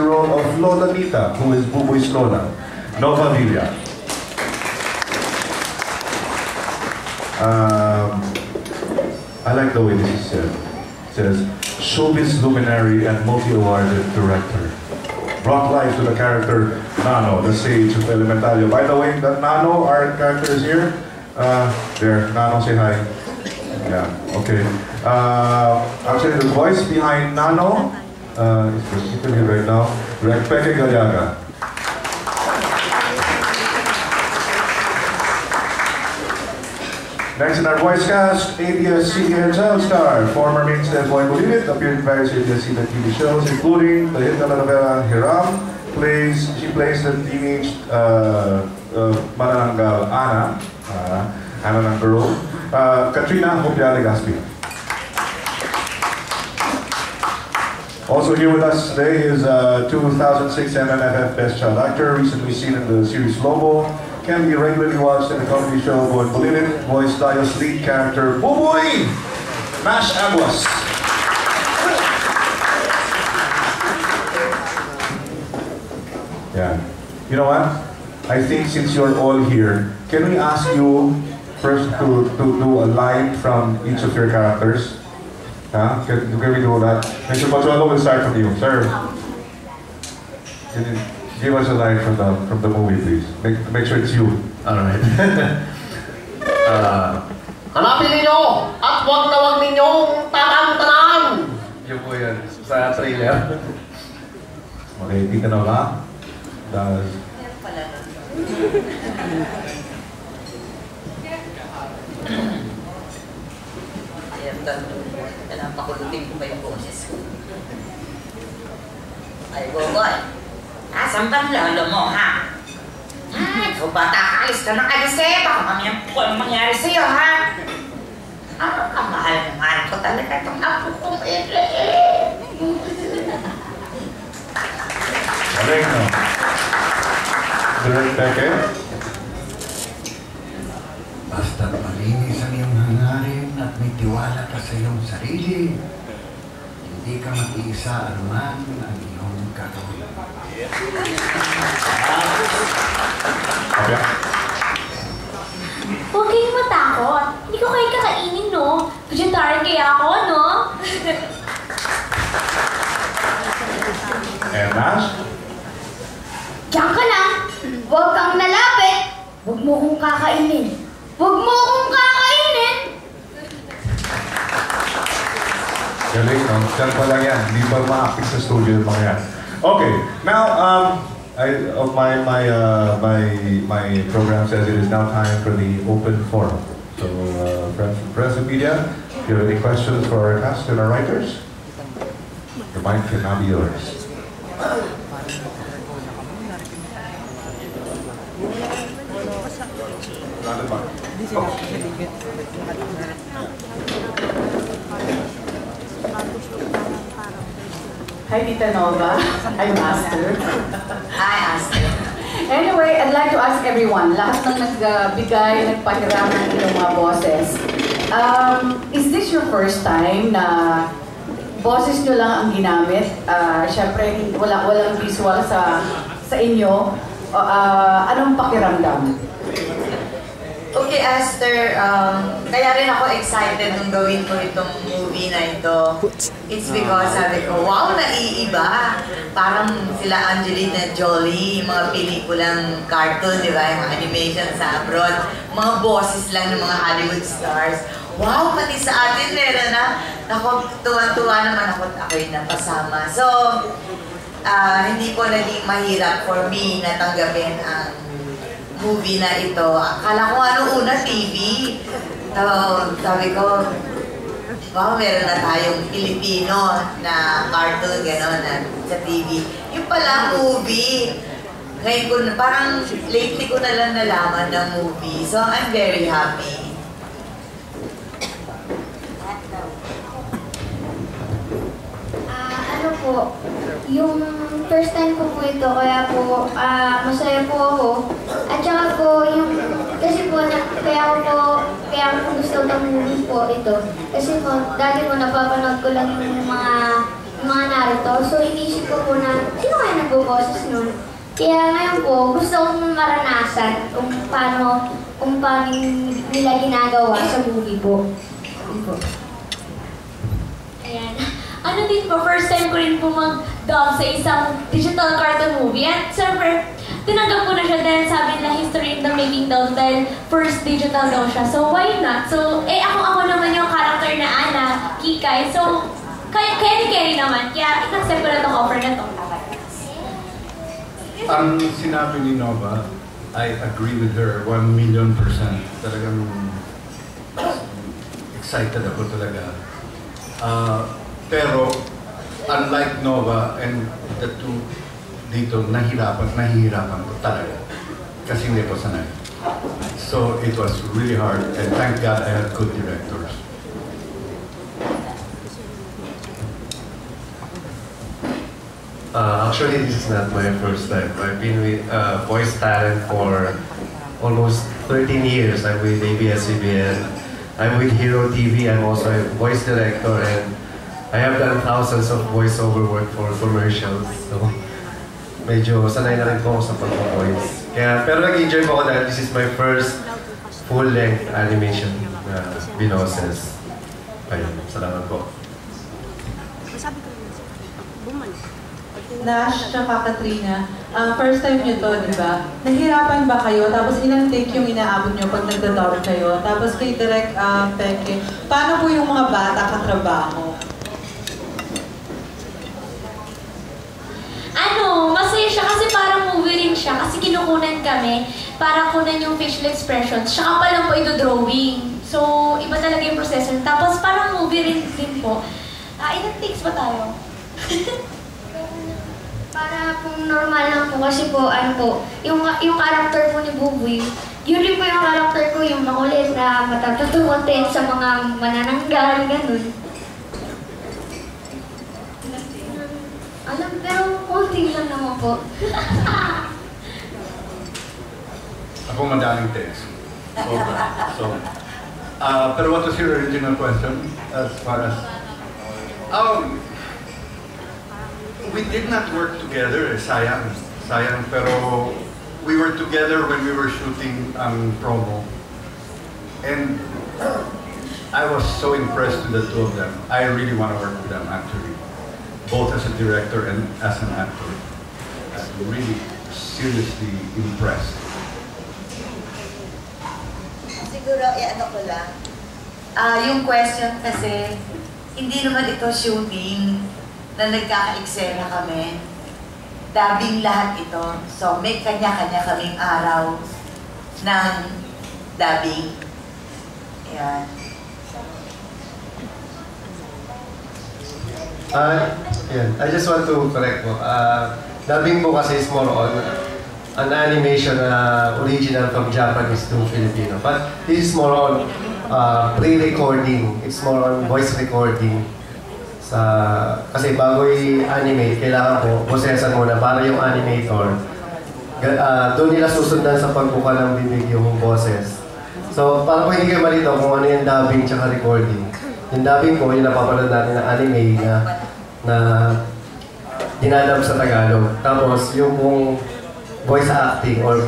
role of Lola Nita, who is Buboy's Lola, Nova Villa. I like the way this is said. It says, showbiz luminary and multi-awarded director. Brought life to the character Nano, the sage of Elementario. By the way, the Nano, our character is here. There, Nano, say hi. Yeah, okay. Actually, the voice behind Nano is sitting here right now, Peke Galiaga. Next in our voice cast, ABS-CBN child star, former mainstay Boy Bulilit, appeared in various ABS-CBN TV shows, including the hit telenovela Hiram. She plays the teenage manananggal Ana ng girl, Katrina Hopiale Gaspi. Also here with us today is 2006 MMFF Best Child Actor, recently seen in the series Lobo. Can be regularly watched in the comedy show Boy Bulilit, voiced Dio's lead character, Buboy! Mash Aguas. Yeah. You know what? I think since you're all here, can we ask you first to do a line from each of your characters? Huh? Can we do that? Mr. Pochuelo, we'll start from you. Sir, can you give us a line from the movie, please? Make sure it's you. Alright. Hanapin ninyo at huwag na huwag ninyong tatantanan! Yun po yan, sa trailer. Okay, tika na ba? Kailangan pakulutin ko pa yung boses ko. Ay, Boboy. Asan bang lolo mo, ha? Ikaw bata, alis ka na kasi. Baka mamaya po ang mangyari sa'yo, ha? Ano ka, mahal na mahal ko talaga itong apo kong Galing, no? Direct Peke? Basta't malinis ang iyong hangarin at may tiwala ka sa iyong sarili, hindi ka mag-iisa anuman ang iyong gagawin. Okay. Huwag kayong matakot. Hindi ko kayo kakainin, no? Vegetarian kaya ako, no? And Nash? Diyan ka lang. Huwag kang nalapit. Huwag mo kong kakainin. Huwag mo kong kakainin! Galing, no? Diyan pa lang yan. Hindi pa ma-active sa studio yung mga yan. Okay, now, my program says it is now time for the open forum. So, friends from press and media, if you have any questions for our cast and our writers, the mic can now be yours. Hi, Tita Nova. I'm Aster. Hi, Aster. Anyway, I'd like to ask everyone, lahat ng nagbigay, nagpahiram ng inyong mga boses, is this your first time na boses nyo lang ang ginamit? Siyempre, walang visual sa inyo. Anong pakiramdam? Okay, Aster, kaya rin ako excited nung gawin ko itong movie na ito. It's because sabi ko, wow, naiiba. Parang sila Angelina Jolie, yung mga pelikulang cartoon, di ba? Yung mga animation sa abroad. Mga boses lang ng mga Hollywood stars. Wow, pati sa atin meron na. Ako, tuwan-tuwa naman ako at ako'y napasama. So, hindi po naging mahirap for me na tanggapin ang movie na ito. Akala ko ano una, TV. So, sabi ko, wow, meron na tayong Pilipino na cartoon, gano'n, sa TV. Yung pala, movie. Ngayon ko, parang lately ko na lang nalaman ng movie. So, I'm very happy. Ano po, yung first time ko po ito, kaya po masaya po ako. At saka po, kasi po, kaya ko gusto ng movie po ito. Kasi po, dati po napapanood ko lang yung mga Naruto. So, inisip ko po na, sino kaya Kaya ngayon po, gusto kong maranasan kung paano nila ginagawa sa movie po. Ayan. Ano din po, first time ko rin po mag-dub sa isang digital cartoon movie. At siyempre, tinanggap ko na siya dahil sabi nila history in the making daw dahil first digital daw siya. So, why not? So, ako naman yung character na Ana, Kikay. So, kaya ni Kerry naman. Kaya, in-accept ko na itong offer na to. Ang sinabi ni Nova, I agree with her 1,000,000%. Talagang excited ako talaga. Pero, unlike Nova and the two dito, nahihirapan ko talaga. Kasi hindi ko sanay. So, it was really hard and thank God I had good directors. Actually, this is not my first time. I've been with voice talent for almost 13 years. I'm with ABS-CBN. I'm with Hero TV. I'm also a voice director, and I have done thousands of voiceover work for commercials. So, medyo sanay na rin po ako sa pag-voice. Pero nag-enjoy po ako dahil this is my first full-length animation na binoses. Ayun, salamat po. Nash, tsaka Katrina, first time nyo to, di ba? Nahirapan ba kayo? Tapos ilang take yung inaabot nyo pag nagdadawin kayo? Tapos kay Direk Peke, paano po yung mga bata katrabaho? Masaya siya kasi parang movie rin siya kasi kinukunan kami para kunan yung facial expressions. Tsaka pa lang po ito drawing. So, iba talaga yung proseso. Tapos parang movie rin po. Ilang takes ba tayo? Para pong normal lang po kasi po, yung character po ni Buboy, yun rin po yung character ko, yung makulit na matatutuwatin sa mga manananggal, ganun. Alam, pero konti lang naman po. Ako madaming text. Pero what was your original question as far as... we did not work together, sayang. Pero we were together when we were shooting promo. And I was so impressed with the two of them. I really want to work with them actually. Both as a director and as an actor. I'm really seriously impressed. Siguro, ko lang. Yung question kasi, hindi naman ito shooting na nagkaka-eksena kami. Dubbing lahat ito. So, may kanya-kanya kaming araw ng dubbing. Ayan. I just want to correct po. Dubbing po kasi is more on an animation na original from Japanese to Filipino. But this is more on pre-recording. It's more on voice recording. Kasi bago i-animate, kailangan po prosesan muna para yung animator. Doon nila susundan sa pagbuka ng bibig yung boses. So, para po hindi kayo malito kung ano yung dubbing tsaka recording. Yung dubbing po, yung napapanood natin na anime na dinadub sa Tagalog. Tapos, yung pong voice acting or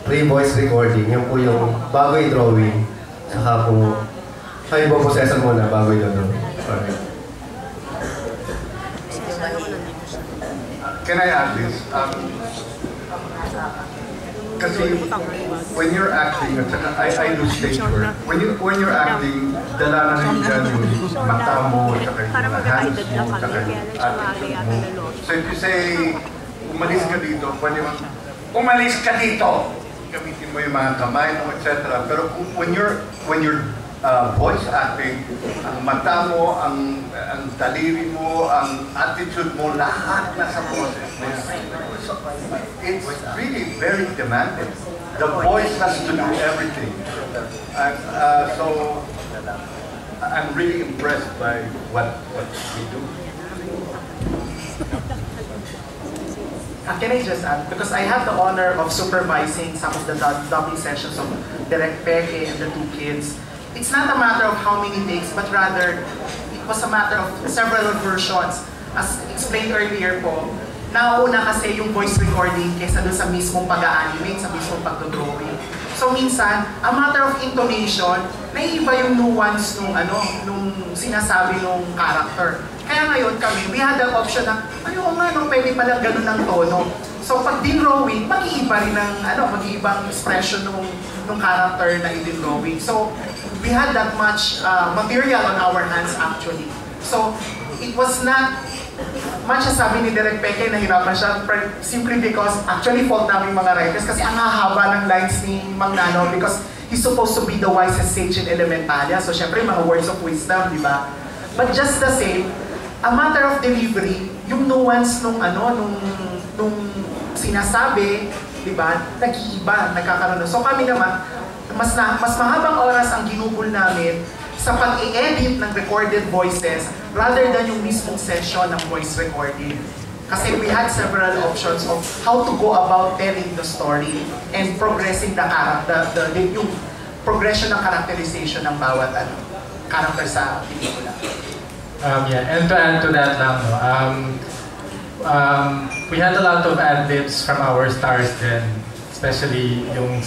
pre-voice recording, yung po yung bago i-drawing, saka po, kayo po prosesan muna bago i-drawing. Okay. Can I add this? Kasi when you're acting, I do stage work. When you're acting, dala na rin dyan yung mata mo, tsaka yung hands mo, tsaka yung attitude mo. So if you say, umalis ka dito, pwede mo, umalis ka dito! Gamitin mo yung mga kamay mo, etc. Pero when you're voice acting, ang mata mo, ang daliri mo, ang attitude mo, lahat nasa boses. So, it's really very demanding. The voice has to do everything. And so, I'm really impressed by what we do. Can I just add, because I have the honor of supervising some of the dubbing sessions of Direk Peke and the two kids. It's not a matter of how many takes, but rather, it was a matter of several versions. As explained earlier po, nauna kasi yung voice recording kaysa dun sa mismong pag-a-animate, sa mismong pag-drawing. So minsan, a matter of intonation, naiiba yung nuance nung sinasabi nung character. Kaya ngayon kami, we had the option na, ayun nga, pwede pala ganun ang tono. So pag din-drawing, mag-iiba rin ng, mag-iibang expression nung character na i-drawing. So we had that much material on our hands actually. So it was not much as sabi ni Direk Peke, nahirapan siya simply because actually fault namin mga writers kasi ang hahaba ng lines ni Mang Nano because he's supposed to be the wisest sage in Elementalia. So syempre mga words of wisdom, di ba? But just the same, a matter of delivery, yung nuance nung sinasabi, di ba? Nag-iiba, nagkakaroon. So kami naman, mas mahabang oras ang ginugol namin sa pag-i-edit ng recorded voices rather than yung mismong session ng voice recording. Kasi we had several options of how to go about telling the story and progressing the yung progression ng characterization ng bawat character sa pelikula. And to add to that lang, we had a lot of ad-libs from our stars then, especially yung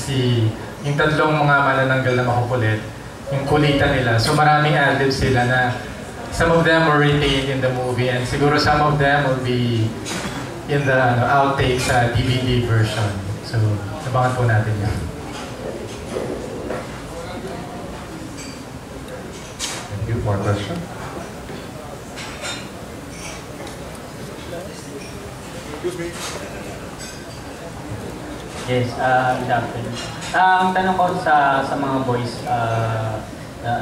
tatlong mga manananggal na makukulit, yung kulitan nila. So maraming ad-libs sila na some of them were retained in the movie and siguro some of them will be in the outtakes sa DVD version. So abangan po natin yan. Thank you. More question? Excuse me. Yes, good afternoon. Ang tanong ko sa mga boys,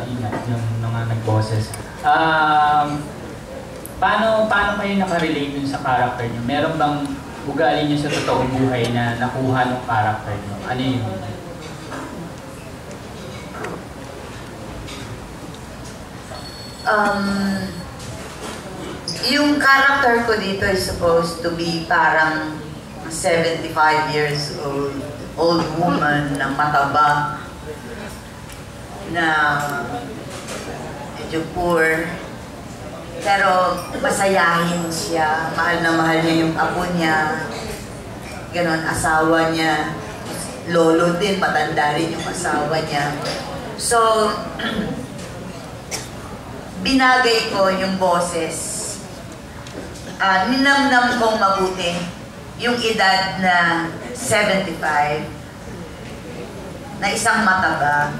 yung mga nag-boses, paano kayo nakarelate dun sa character nyo? Meron bang ugali nyo sa totoong buhay na nakuha ng character nyo? Ano yun? Yung character ko dito is supposed to be parang 75 years old woman na mataba, na medyo poor, pero masayahin siya, mahal na mahal niya yung apo niya, ganon, asawa niya, lolo din, matanda rin yung asawa niya. So, binagay ko yung boses. Ninamnam kong mabuti yung edad na 75 na isang mataba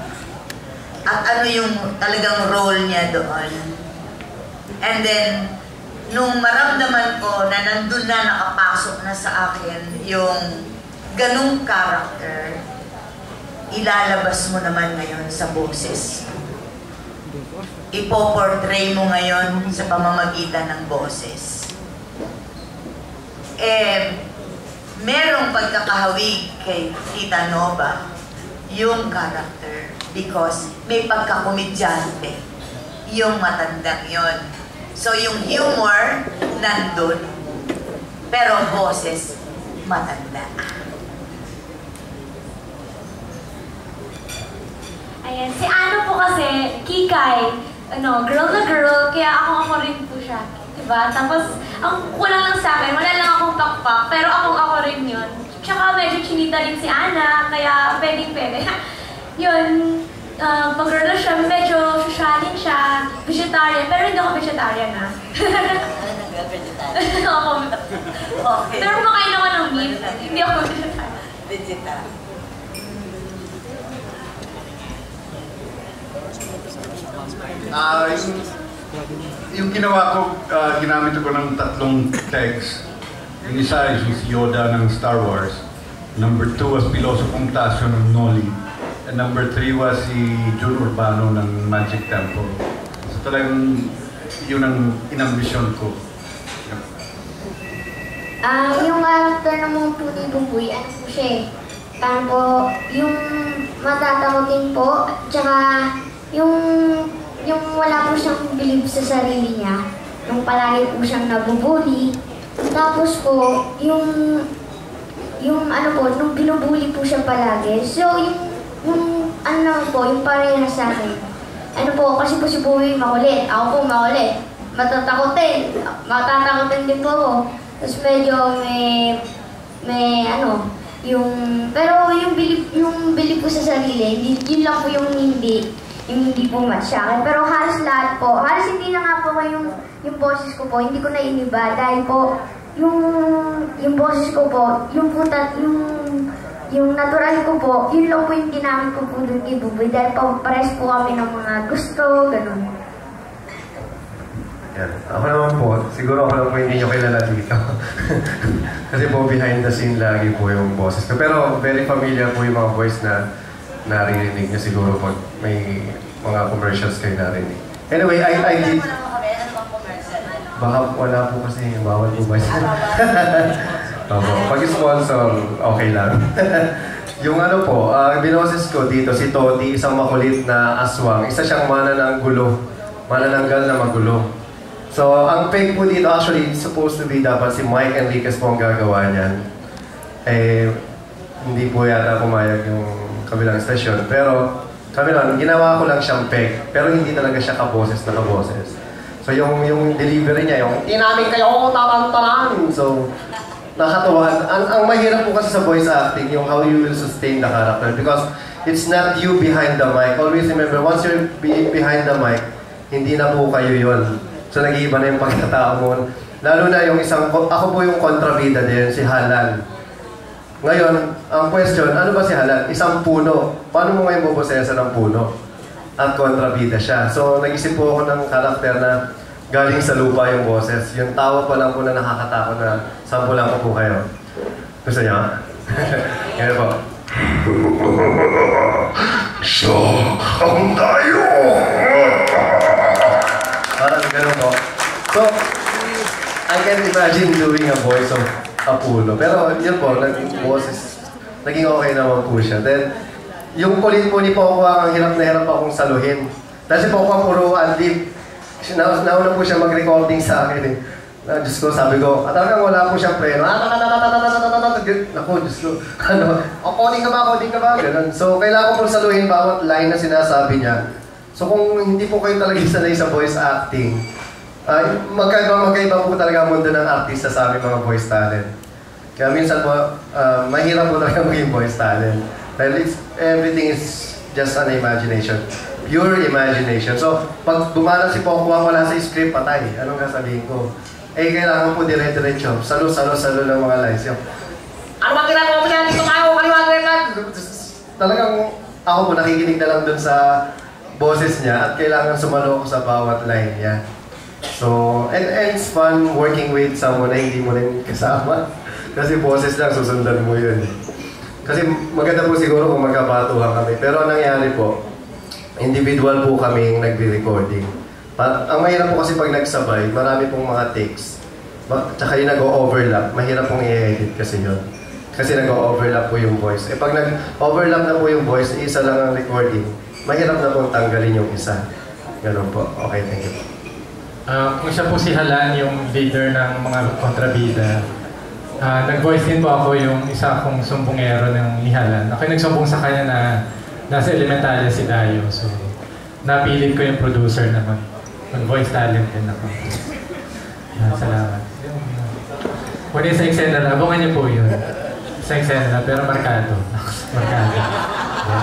at ano yung talagang role niya doon. And then, nung maramdaman ko na nandun na nakapasok na sa akin yung ganung character, ilalabas mo naman ngayon sa boses. Ipoportray mo ngayon sa pamamagitan ng boses. Merong pagkakahawig kay Tita Nova yung character because may pagkakomedyante yung matandang yon. So yung humor nandun, pero boses matanda. Ayan, si Ano po kasi, Kikay, girl na girl, kaya ako rin po siya. Diba? Tapos, ang kulang lang sa akin, wala lang akong pakpak, pero ako rin yun. Tsaka medyo chinita rin si Ana, kaya pwedeng-pwede. Yun, pag girl na siya, medyo sosyalin siya, vegetarian, pero hindi ako vegetarian na. Okay. Pero kumakain naman ng meat, hindi ako vegetarian. Vegetarian. Yung ginawa ko, ginamit ko ng tatlong text. Yung isa is si Yoda ng Star Wars. Number 2 was Pilosopong Tasyo ng Noli. And number 3 was si Jun Urbano ng Magic Temple. So talagang yun ang inambisyon ko. Yung character naman po ni Buboy, ano po siya eh. Parang po, yung matatakotin po, tsaka yung wala po siyang believe sa sarili niya, yung palagi po siyang nabubuli. Tapos po, yung ano po, nung binubuli po siya palagi. So, yung ano naman po, yung parehas sa akin. Ano po, kasi po si Buboy makulit, ako po makulit. Matatakotin din po ako. Tapos medyo pero yung bilib po sa sarili, yun lang po yung hindi po match sa akin. Pero halos lahat po, halos hindi na nga po yung boses ko po, hindi ko na iniba dahil po yung boses ko po, yung natural ko po, yun lang po yung ginamit ko po dun kay Buboy dahil pares po kami ng mga gusto, ganun. Yan. Ako naman po, siguro ako lang po hindi nyo kilala dito. Kasi po behind the scene lagi po yung boses ko. Pero very familiar po yung mga voice na naririnig nyo siguro pag may mga commercials kayo narinig. Anyway, I did... Baka wala po kasi, bawal po ba siya? Pag-sponsor, okay lang. Yung ano po, binoses ko dito, si Toti, isang makulit na aswang. Isa siyang manananggal na magulo. So, ang fake po dito, actually, supposed to be dapat si Mike Enriquez po ang gagawa niyan. Hindi po yata pumayag yung kabilang stasyon. Pero, ginawa ko lang siyang fake. Pero hindi talaga siya kaboses na kaboses. So, yung delivery niya, yung "Tinamin kayo, tatantanan!" So, nakakatawa. Ang mahirap po kasi sa voice acting, yung how you will sustain the character. Because it's not you behind the mic. Always remember, once you're behind the mic, hindi na po kayo yun. So, nag-iiba na yung pagkatao mo. Lalo na yung ako po yung kontrabida din, si Halan. Ngayon, ang question, ano ba si Halan? Isang puno. Paano mo ngayon bubosesa ng puno? At kontrabida siya. So, nag-isip po ako ng karakter na galing sa lupa yung boses. Yung tawa pa lang po na nakakatakot na sampulan ko po kayo. Gusto niyo? Yan po. So, ang tayo! Parang gano'n po. So, I can imagine doing a voice of a puno. Pero yun po, naging okay naman po siya. Then, yung kulit po ni Poco, ang hirap na hirap akong saluhin. Kasi Poco ang puro adlib. Nauna po siya mag-recording sa akin eh. Diyos ko, sabi ko, talagang wala po siyang preno. Naku, Diyos ko. Coding ka ba? Ganun. So, kailangan ko po saluhin bawat line na sinasabi niya. So kung hindi po kayo talaga sanay sa voice acting, magkaiba po talaga ang mundo ng artista sa aming mga voice talent. Kaya minsan po, mahirap po talaga maging voice talent. Dahil everything is just an imagination. Pure imagination. So, pag bumana si Poco wala sa script, patay. Anong sasabihin ko? Kailangan po dire-diretso. Salo ng mga lines. Ano ba ginagawa mo dyan? Dito kayo, kaliwag. Talagang ako po nakikinig na lang dun sa boses niya at kailangan sumalo ko sa bawat line niya. So, and it's fun working with someone na hindi mo rin kasama. Kasi boses lang, susundan mo yun. Kasi maganda po siguro kung magkabatuhan kami. Pero ang nangyari po, individual po kaming nagre-recording. Ang mahirap po kasi pag nagsabay, marami pong mga takes. Tsaka yung nag-o-overlap, mahirap pong i-edit kasi yun. Kasi nag-o-overlap po yung voice. Pag nag-overlap na po yung voice, isa lang ang recording, mahirap na pong tanggalin yung isa. Ganun po. Okay, thank you. Kung siya po si Halan, yung leader ng mga kontrabida, nag-voice din po ako yung isa akong sumbongero ng ni Halan. Ako nagsumbong sa kanya na nasa Elementalya si Dayo. So, napilit ko yung producer na mag-voice talent din ako. Salamat. Kung sa eksena na, abangan niyo po yun. Sa eksena na, pero markado. Markado.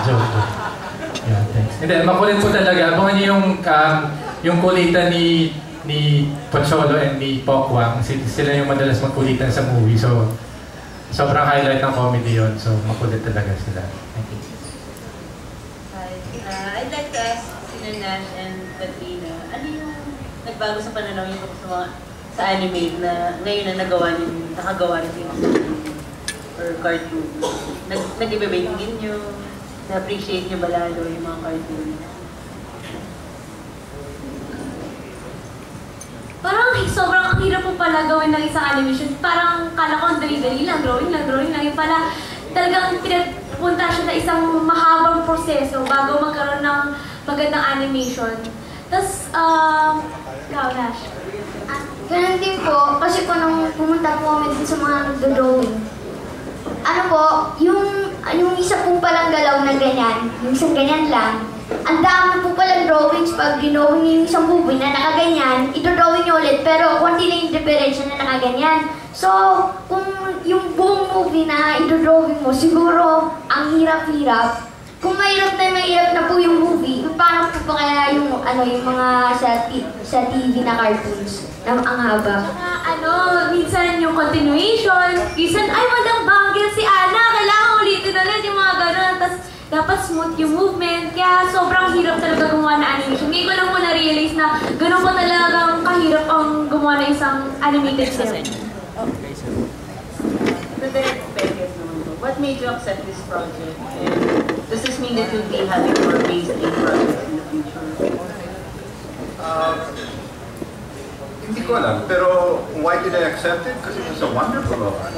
Joke. Yeah, thanks. Hindi, makulit po talaga. Abangan niyo yung kulitan ni Pocholo and ni Pokwang. Sila yung madalas magkulitan sa movie. So, sobrang highlight ng comedy yun. So, makulit talaga sila. Thank you. I'd like to ask Sina Nash and Katrina, ano yung nagbago sa pananaw niyo sa anime na ngayon na nakagawa niyo or cartoon? Nag-iba ba yung tingin niyo? Na-appreciate niyo ba lalo yung mga cartoon? Parang sobrang ang hirap po pala gawin ng isang animation. Parang kala ko ang dali-dali lang, drawing lang. Yung pala talagang pinapunta siya na isang mahabang proseso bago magkaroon ng magandang animation. Tapos, Nash. Ganun din po, kasi po nung pumunta po kami din sa mga nagdo-drawing, ano po, yung isa po palang galaw na ganyan, yung isang ganyan lang, ang dami po palang drawings pag dinawin yung isang buboy na nakaganyan, ito-drawing nyo ulit, pero konti lang yung difference na nakaganyan. So, kung yung buong movie na idodrawing mo, siguro ang hirap-hirap. Kung mahirap na po yung movie, paano po ba kaya yung, yung mga sa TV na cartoons na ang haba? Minsan yung continuation, minsan, ay, walang banggil si Ana, kailangan ulitin ulit yung mga gano'n. Tapos, dapat smooth yung movement, kaya sobrang hirap talaga gumawa na animation. Ngayon ko lang mo na-realize na gano'n pa talagang kahirap ang gumawa na isang animated film. What made you accept this project? And does this mean that you'll be having more based in projects in the future? Hindi ko alam, pero why did I accept it? Because it was a wonderful offer.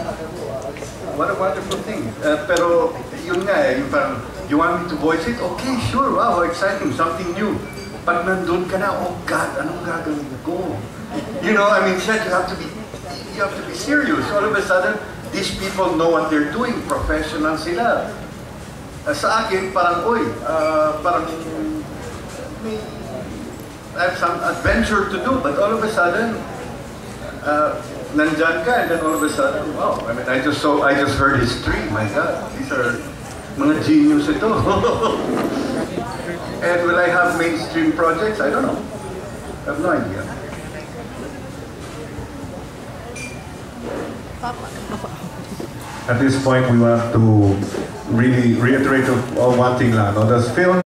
What a wonderful thing. Pero yun nga yung parang, you want me to voice it? Okay, sure, wow, exciting, something new. Pag nandun ka na, oh God, anong gagawin ko? You know, I mean, you have to be serious. All of a sudden, these people know what they're doing, professional sila. Sa akin, parang, parang I have some adventure to do, but all of a sudden, nandyan ka, and then all of a sudden, wow, I mean, I just heard history, my God, these are mga genius ito. And will I have mainstream projects? I don't know. I have no idea. At this point, we want to really reiterate one thing lang. No? Does film